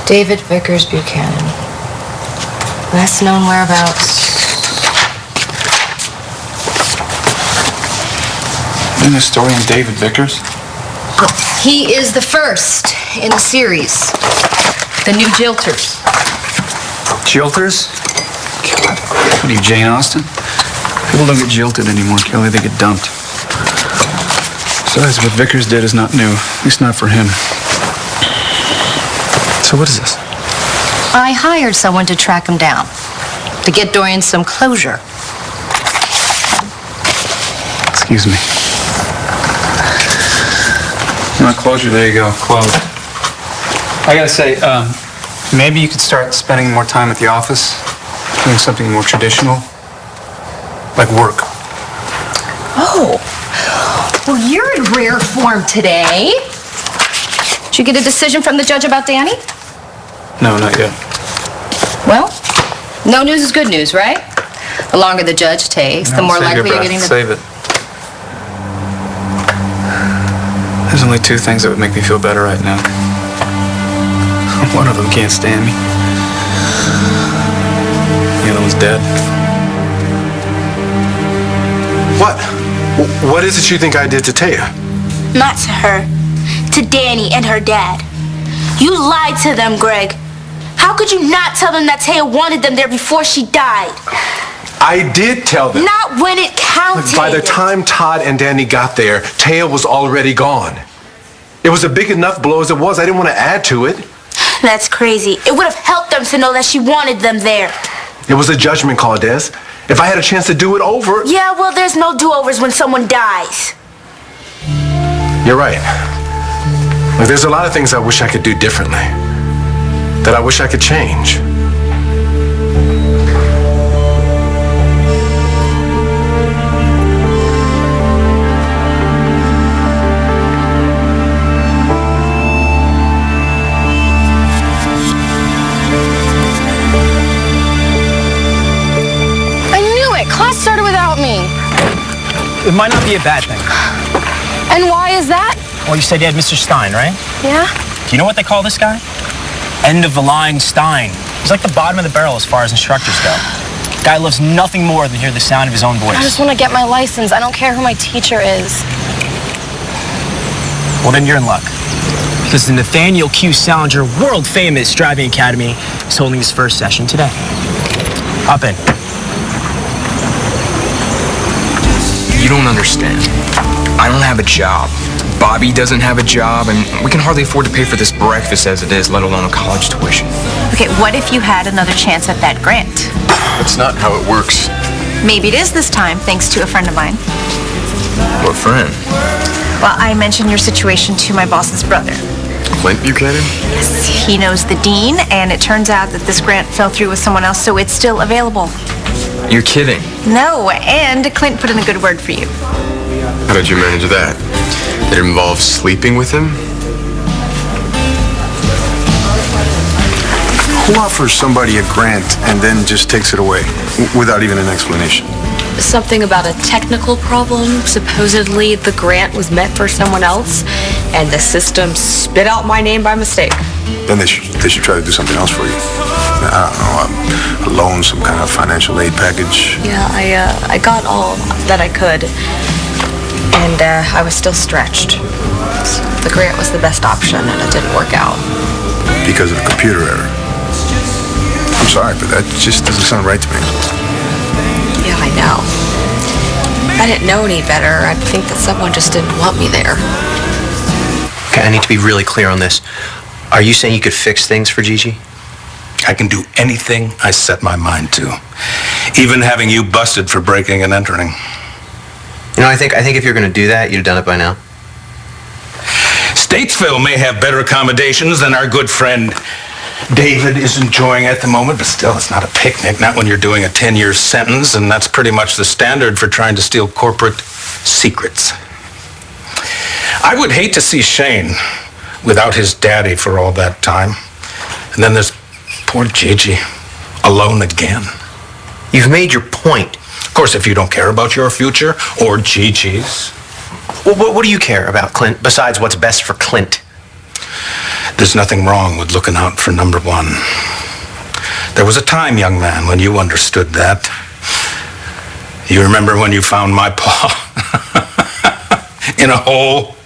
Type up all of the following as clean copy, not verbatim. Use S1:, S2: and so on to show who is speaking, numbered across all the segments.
S1: David Vickers Buchanan. Last known whereabouts.
S2: Isn't the story on David Vickers?
S1: He is the first in the series. The new Jilters.
S2: Jilters? God, what are you, Jane Austen? People don't get jilted anymore, Kelly. They get dumped. Besides, what Vickers did is not new. At least not for him. So what is this?
S1: I hired someone to track him down. To get Dorian some closure.
S2: Excuse me. You want closure? There you go. Closed. I gotta say, maybe you could start spending more time at the office, doing something more traditional, like work.
S1: Oh. Well, you're in rare form today. Did you get a decision from the judge about Danny?
S2: No, not yet.
S1: Well, no news is good news, right? The longer the judge takes, the more likely you're getting to...
S2: Save it. There's only two things that would make me feel better right now. One of them can't stand me. The other one's dead.
S3: What? What is it you think I did to Taya?
S4: Not to her. To Danny and her dad. You lied to them, Greg. How could you not tell them that Taya wanted them there before she died?
S3: I did tell them.
S4: Not when it counted.
S3: By the time Todd and Danny got there, Taya was already gone. It was a big enough blow as it was. I didn't want to add to it.
S4: That's crazy. It would have helped them to know that she wanted them there.
S3: It was a judgment call, Des. If I had a chance to do it over...
S4: Yeah, well, there's no do-overs when someone dies.
S3: You're right. Like, there's a lot of things I wish I could do differently. That I wish I could change.
S1: Class started without me.
S5: It might not be a bad thing.
S1: And why is that?
S5: Well, you said you had Mr. Stein, right?
S1: Yeah?
S5: Do you know what they call this guy? End of the line Stein. He's like the bottom of the barrel as far as instructors go. Guy loves nothing more than hear the sound of his own voice.
S1: I just want to get my license. I don't care who my teacher is.
S5: Well, then you're in luck. Because the Nathaniel Q. Salinger world-famous driving academy is holding his first session today. Hop in.
S6: You don't understand. I don't have a job. Bobby doesn't have a job, and we can hardly afford to pay for this breakfast as it is, let alone a college tuition.
S7: Okay, what if you had another chance at that grant?
S3: That's not how it works.
S7: Maybe it is this time, thanks to a friend of mine.
S6: What friend?
S7: Well, I mentioned your situation to my boss's brother.
S3: Clint Buchanan?
S7: Yes, he knows the dean, and it turns out that this grant fell through with someone else, so it's still available.
S6: You're kidding.
S7: No, and Clint put in a good word for you.
S3: How did you manage that? It involves sleeping with him? Who offers somebody a grant and then just takes it away without even an explanation?
S8: Something about a technical problem. Supposedly the grant was meant for someone else, and the system spit out my name by mistake.
S3: Then they should try to do something else for you. I don't know, a loan, some kind of financial aid package.
S8: Yeah, I got all that I could, and I was still stretched. So the grant was the best option, and it didn't work out.
S3: Because of a computer error. I'm sorry, but that just doesn't sound right to me.
S8: Yeah, I know. If I didn't know any better, I'd think that someone just didn't want me there.
S9: Okay, I need to be really clear on this. Are you saying you could fix things for Gigi?
S10: I can do anything I set my mind to. Even having you busted for breaking and entering.
S9: You know, I think if you're going to do that, you'd have done it by now.
S10: Statesville may have better accommodations than our good friend David is enjoying at the moment, but still, it's not a picnic, not when you're doing a 10-year sentence, and that's pretty much the standard for trying to steal corporate secrets. I would hate to see Shane without his daddy for all that time. And then there's poor Gigi, alone again.
S9: You've made your point.
S10: Of course, if you don't care about your future or Gigi's.
S9: Well, what do you care about, Clint, besides what's best for Clint?
S10: There's nothing wrong with looking out for number one. There was a time, young man, when you understood that. You remember when you found my paw in a hole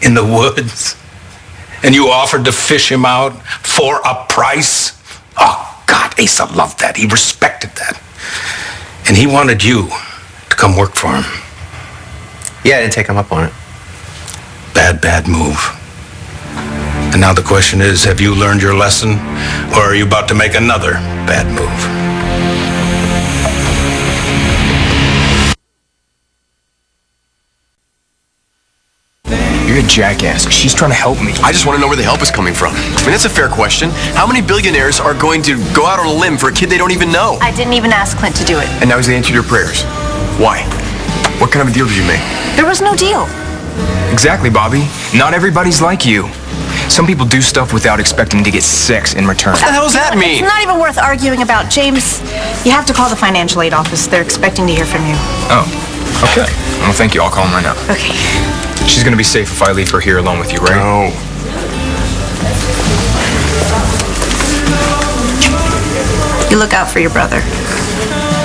S10: in the woods, and you offered to fish him out for a price? Oh, God, Asa loved that. He respected that. And he wanted you to come work for him.
S9: Yeah, I didn't take him up on it.
S10: Bad move. And now the question is, have you learned your lesson, or are you about to make another bad move?
S6: You're a jackass. She's trying to help me.
S11: I just want to know where the help is coming from. I mean, that's a fair question. How many billionaires are going to go out on a limb for a kid they don't even know?
S7: I didn't even ask Clint to do it.
S6: And now he's answered your prayers. Why? What kind of a deal did you make?
S7: There was no deal.
S6: Exactly, Bobby. Not everybody's like you. Some people do stuff without expecting to get sex in return.
S11: What the hell does that mean?
S7: It's not even worth arguing about. James, you have to call the financial aid office. They're expecting to hear from you.
S6: Oh, okay. Well, thank you. I'll call him right now.
S7: Okay.
S6: She's gonna be safe if I leave her here alone with you, right?
S11: No.
S7: You look out for your brother.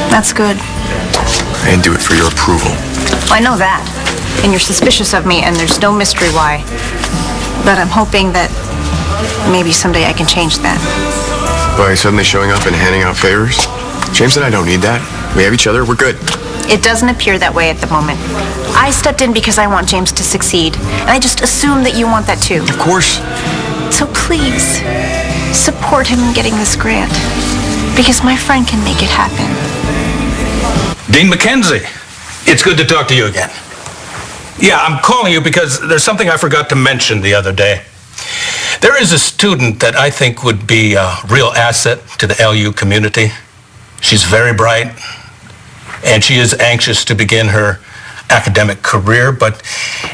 S7: That's good.
S11: I didn't do it for your approval.
S7: I know that. And you're suspicious of me, and there's no mystery why. But I'm hoping that maybe someday I can change that.
S11: By suddenly showing up and handing out favors? James and I don't need that. We have each other. We're good.
S7: It doesn't appear that way at the moment. I stepped in because I want James to succeed, and I just assume that you want that too.
S11: Of course.
S7: So please, support him in getting this grant, because my friend can make it happen.
S10: Dean McKenzie, it's good to talk to you again. Yeah, I'm calling you because there's something I forgot to mention the other day. There is a student that I think would be a real asset to the LU community. She's very bright, and she is anxious to begin her academic career, but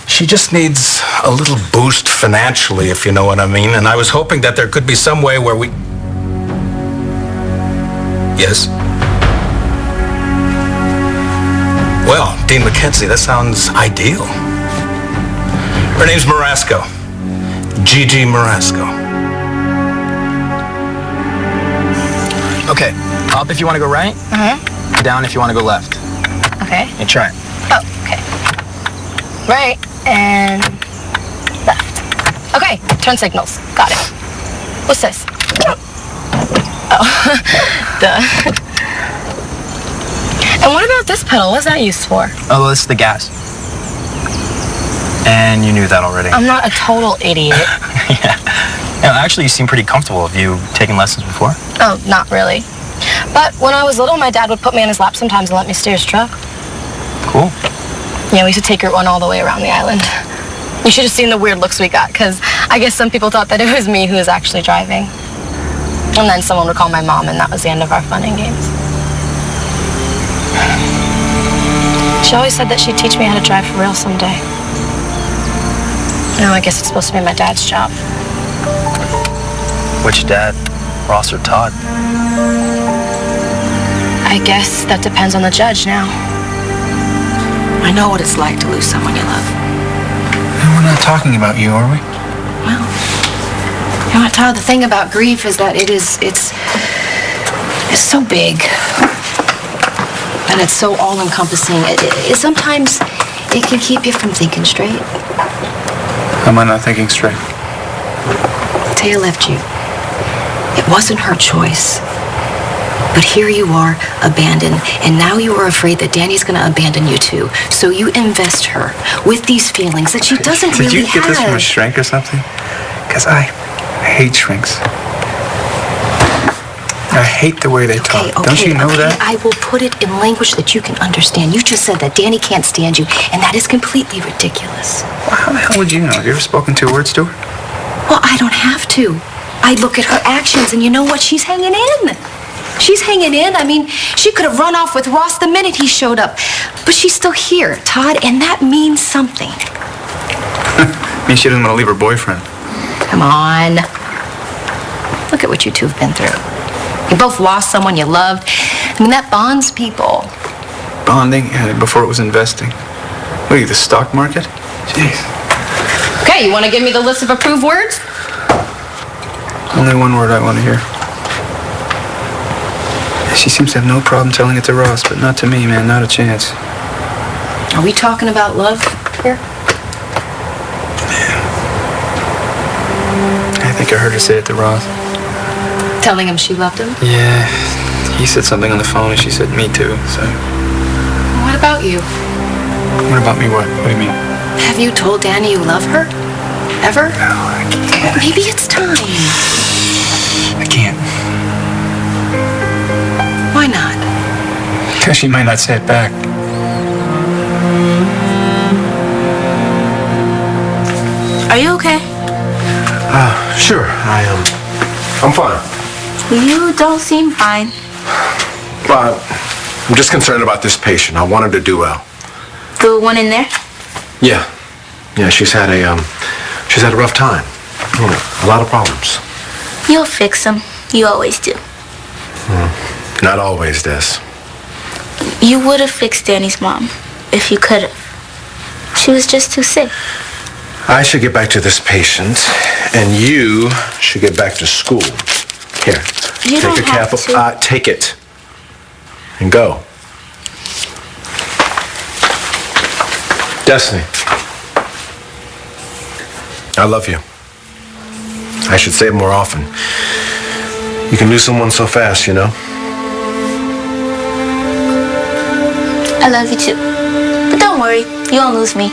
S10: she just needs a little boost financially, if you know what I mean. And I was hoping that there could be some way where we... Yes? Well, Dean McKenzie, that sounds ideal. Her name's Marasco. Gigi Marasco.
S5: Okay, up if you want to go right, down if you want to go left.
S1: Okay.
S5: And try it.
S1: Oh, okay. Right and left. Okay, turn signals. Got it. What's this? Oh, duh. And what about this pedal? What's that used for?
S5: Oh, well, this is the gas. And you knew that already.
S1: I'm not a total idiot.
S5: Yeah. Actually, you seem pretty comfortable. Have you taken lessons before?
S1: Oh, not really. But when I was little, my dad would put me on his lap sometimes and let me steer his truck.
S5: Cool.
S1: Yeah, we used to take Route 1 all the way around the island. You should have seen the weird looks we got, because I guess some people thought that it was me who was actually driving. And then someone would call my mom, and that was the end of our fun and games. She always said that she'd teach me how to drive for real someday. Now I guess it's supposed to be my dad's job.
S5: Which dad? Ross or Todd?
S1: I guess that depends on the judge now.
S7: I know what it's like to lose someone you love.
S2: We're not talking about you, are we?
S1: Well, you know what, Todd, the thing about grief is that it's so big. And it's so all-encompassing. Sometimes it can keep you from thinking straight.
S2: How am I not thinking straight?
S1: Taya left you. It wasn't her choice. But here you are, abandoned, and now you are afraid that Danny's going to abandon you too. So you invest her with these feelings that she doesn't really have.
S2: Did you get this from a shrink or something? Because I hate shrinks. I hate the way they talk. Don't you know that?
S1: I will put it in language that you can understand. You just said that Danny can't stand you, and that is completely ridiculous.
S2: Well, how the hell would you know? Have you ever spoken 2 words to her?
S1: Well, I don't have to. I look at her actions, and you know what? She's hanging in. She's hanging in. I mean, she could have run off with Ross the minute he showed up. But she's still here, Todd, and that means something.
S2: Means she doesn't want to leave her boyfriend.
S1: Come on. Look at what you two have been through. You both lost someone you loved. I mean, that bonds people.
S2: Bonding before it was investing. What are you, the stock market? Jeez.
S1: Okay, you want to give me the list of approved words?
S2: Only one word I want to hear. She seems to have no problem telling it to Ross, but not to me, man. Not a chance.
S1: Are we talking about love here?
S2: I think I heard her say it to Ross.
S1: Telling him she loved him?
S2: Yeah. He said something on the phone, and she said, me too, so...
S1: What about you?
S2: What about me, what? What do you mean?
S1: Have you told Danny you love her? Ever?
S2: No, I can't.
S1: Maybe it's time.
S2: I can't.
S1: Why not?
S2: Because she might not say it back.
S4: Are you okay?
S3: Sure, I'm fine.
S4: You don't seem fine.
S3: I'm just concerned about this patient. I want her to do well.
S4: The one in there?
S3: Yeah. Yeah, she's had a rough time. You know, a lot of problems.
S4: You'll fix them. You always do.
S3: Not always, Des.
S4: You would have fixed Danny's mom if you could have. She was just too sick.
S3: I should get back to this patient, and you should get back to school. Here,
S4: You
S3: take
S4: don't
S3: a cap.
S4: have to.
S3: Take it. And go. Destiny. I love you. I should say it more often. You can lose someone so fast, you know?
S4: I love you too. But don't worry, you won't lose me.